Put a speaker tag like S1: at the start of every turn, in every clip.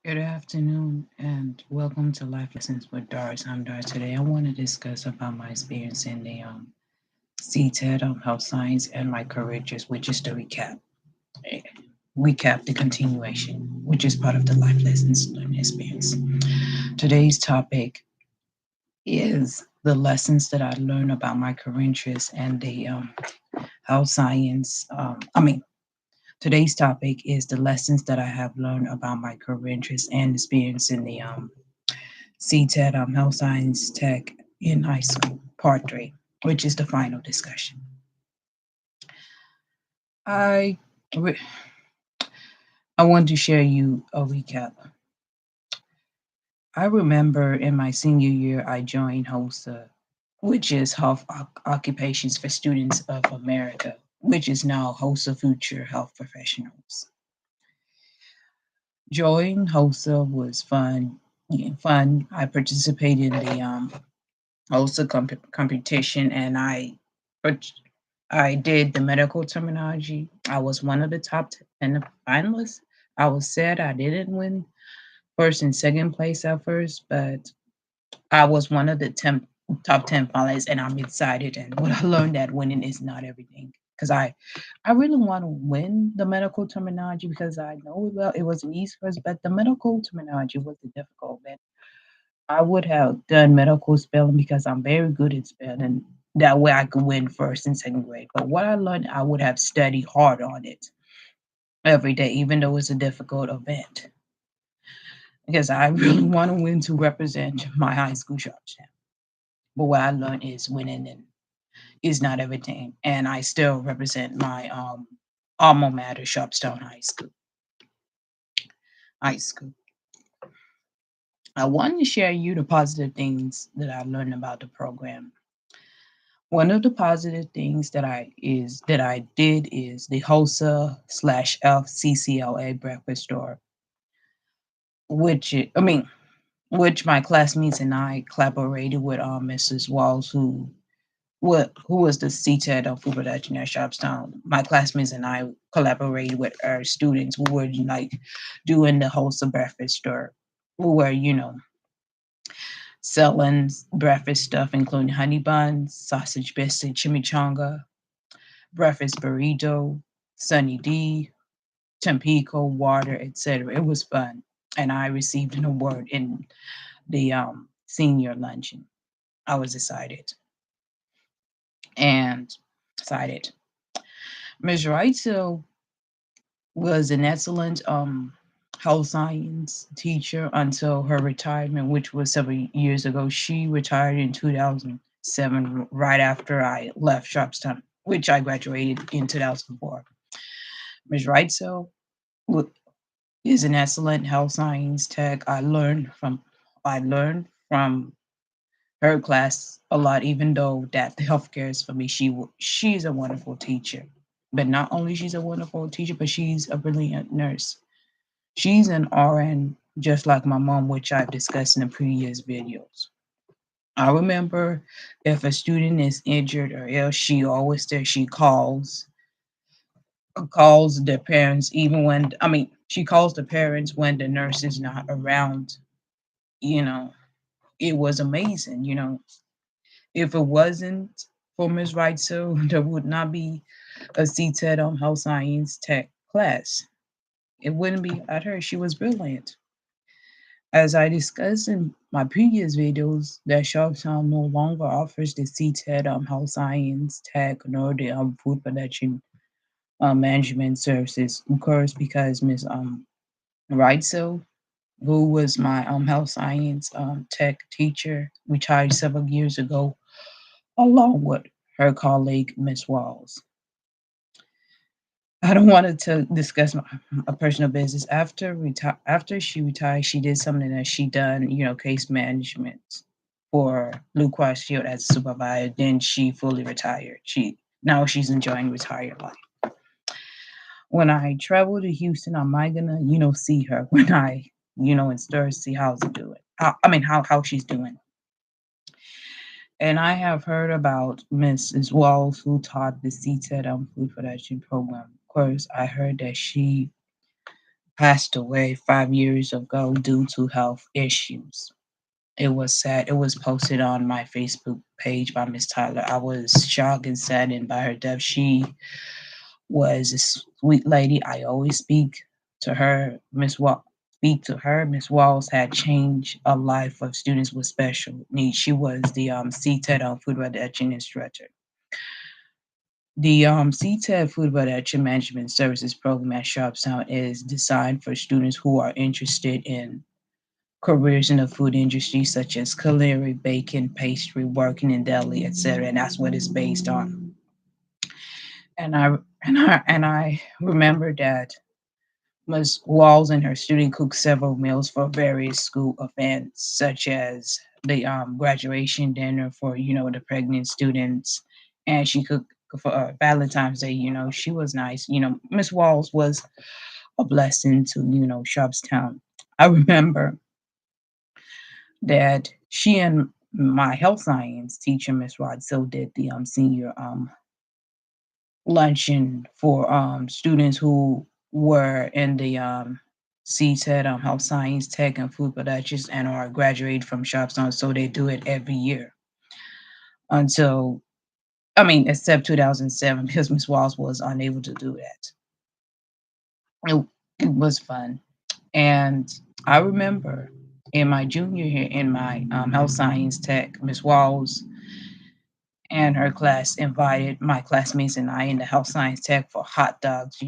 S1: Good afternoon and welcome to Life Lessons with Doris. I'm Doris. Today I want to discuss about my experience in the CTED Health Science and my career, just which is the eh, recap, the continuation, which is part of the Life Lessons learning experience. Today's topic is the lessons that I learned about my career interests and the health science. Today's topic is the lessons that I have learned about my career interests and experience in the CTED, Health Science Tech in high school, part three, which is the final discussion. I re- I want to share you a recap. I remember in my senior year, I joined HOSA, which is Health Occupations for Students of America, which is now HOSA Future Health Professionals. Joining HOSA was fun. Yeah, fun. I participated in the HOSA competition, and I did the medical terminology. I was one of the top 10 finalists. I was sad I didn't win first and second place at first, but I was one of the top 10 finalists, and I'm excited. And what I learned that winning is not everything. Because I really want to win the medical terminology because I know it well. It was an easy first, but the medical terminology was the difficult bit. I would have done medical spelling because I'm very good at spelling. That way I could win first and second grade. But what I learned, I would have studied hard on it every day, even though it's a difficult event. Because I really want to win to represent my high school Sharpstown. But what I learned is winning and is not everything. And I still represent my alma mater, Sharpstown High School. High school. I wanted to share you the positive things that I learned about the program. One of the positive things that I did is the HOSA slash FCCLA breakfast store, which my classmates and I collaborated with Mrs. Walls, who was the CTED of food production at Sharpstown. My classmates and I collaborated with our students who were like doing the HOSA breakfast store. We were, selling breakfast stuff, including honey buns, sausage biscuit, chimichanga, breakfast burrito, Sunny D, Tampico, water, etc. It was fun. And I received an award in the senior luncheon. I was excited and excited. Ms. Reitzel was an excellent health science teacher until her retirement, which was several years ago. She retired in 2007, right after I left Sharpstown, which I graduated in 2004. Ms. Reitzel is an excellent health science tech. I learned from her class a lot, even though that the healthcare is for me. She's a wonderful teacher, but not only she's a wonderful teacher, but she's a brilliant nurse. She's an RN, just like my mom, which I've discussed in the previous videos. I remember if a student is injured or ill, she always there. She calls their parents, even when she calls the parents when the nurse is not around. You know, it was amazing. If it wasn't for Ms. Wright, so there would not be a CTED on health science tech class. It wouldn't be at her. She was brilliant. As I discussed in my previous videos, that Sharpstown no longer offers the CTED health science tech nor the food production management services. Of course, because Ms. Reitzel, who was my health science tech teacher, retired several years ago, along with her colleague, Miss Walls. I don't want to discuss a personal business. After she retired, she did something that she done, case management for Blue Cross Shield as a supervisor. Then she fully retired. Now she's enjoying retired life. When I travel to Houston, am I gonna, see her when I, in stores, see how's it doing? How she's doing. And I have heard about Mrs. Walls, who taught the CTED food production program. Of course, I heard that she passed away 5 years ago due to health issues. It was sad. It was posted on my Facebook page by Miss Tyler. I was shocked and saddened by her death. She was a sweet lady. I always speak to her. Speak to her. Miss Walls had changed a life of students with special needs. She was the CTED food reduction instructor. The CTED Food Reduction Management Services program at Sharpstown is designed for students who are interested in careers in the food industry, such as culinary, baking, pastry, working in deli, etc. And that's what it's based on. And I remember that Ms. Walls and her student cooked several meals for various school events, such as the graduation dinner for the pregnant students, and she cooked for Valentine's Day. She was nice. Miss Walls was a blessing to Sharpstown. I remember that she and my health science teacher, Miss Rodso, did the senior luncheon for students who were in the CTED Health Science, Tech, and Food Productions and are graduated from Shopstone. So they do it every year until, I mean, except 2007 because Miss Walls was unable to do that. It, it was fun. And I remember in my junior year in my health science tech, Miss Walls and her class invited my classmates and I in the health science tech for hot dogs.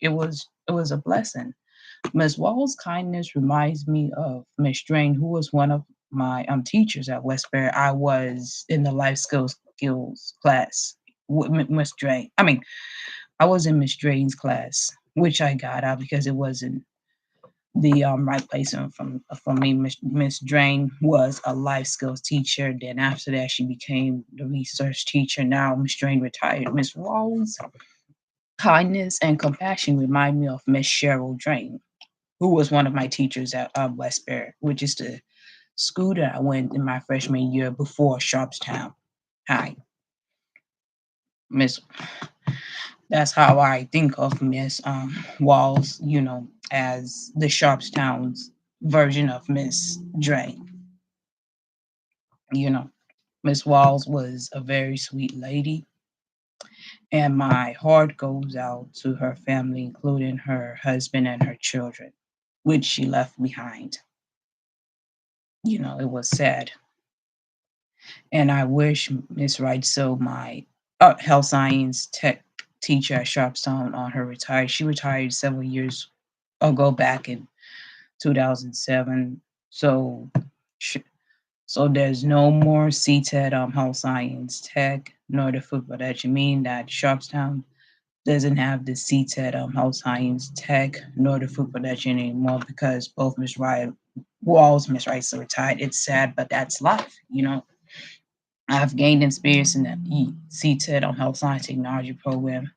S1: It was a blessing. Miss Wall's kindness reminds me of Miss Drain, who was one of my teachers at Westbury. I was in the life skills class with Miss Drain. I mean, I was in Miss Drain's class, which I got out because it wasn't the right place. And from me, Miss Drain was a life skills teacher. Then after that, she became the research teacher. Now Miss Drain retired. Miss Wall's kindness and compassion remind me of Miss Cheryl Drain, who was one of my teachers at Westbury, which is the school that I went in my freshman year before Sharpstown High. Miss, that's how I think of Miss Walls, as the Sharpstown's version of Miss Dre. You know, Miss Walls was a very sweet lady, and my heart goes out to her family, including her husband and her children, which she left behind. It was sad. And I wish Miss Wright so my health science tech teacher at Sharpstown on her retired. She retired several years ago back in 2007. Sh- so there's no more CTED health science tech nor the food production, meaning that Sharpstown doesn't have the CTED health science tech nor the food production anymore because both Miss Wright Walls, Miss Wright are retired. It's sad, but that's life. I've gained experience in the CTED on Health Science Technology program,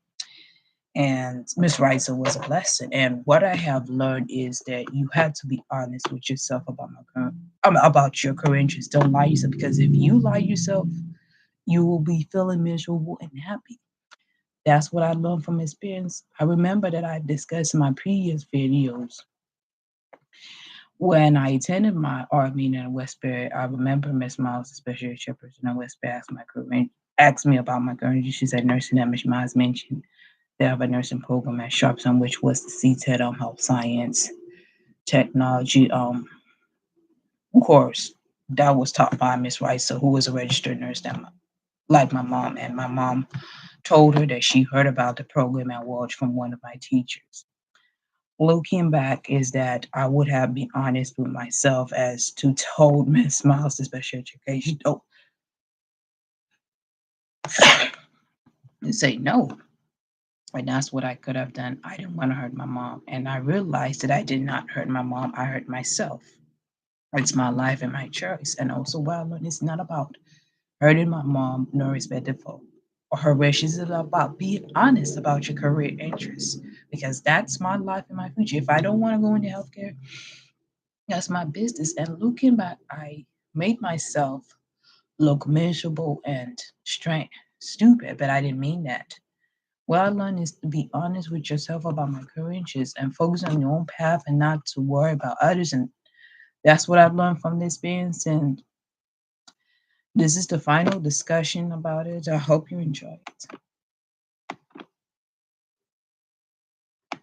S1: and Miss Reiser was a blessing. And what I have learned is that you have to be honest with yourself about your career interests. Don't lie yourself because if you lie yourself, you will be feeling miserable and happy. That's what I learned from experience. I remember that I discussed in my previous videos when I attended my art meeting in Westbury. I remember Miss Miles, the special ed chairperson at Westbury, asked me about my career. She said nursing that Miss Miles mentioned. They have a nursing program at Sharpstown, which was the CTED Health Science Technology course that was taught by Miss Rice, who was a registered nurse like my mom. And my mom told her that she heard about the program at Walsh from one of my teachers. Looking back is that I would have been honest with myself as to told Miss Miles, the special education, and say no. And that's what I could have done. I didn't want to hurt my mom. And I realized that I did not hurt my mom. I hurt myself. It's my life and my choice. And also what I learned it's not about hurting my mom nor respectful or her wishes. It's about being honest about your career interests. Because that's my life and my future. If I don't want to go into healthcare, that's my business. And looking back, I made myself look miserable and stupid, but I didn't mean that. What I learned is to be honest with yourself about my career interests and focus on your own path and not to worry about others. And that's what I've learned from this experience. And this is the final discussion about it. I hope you enjoy it.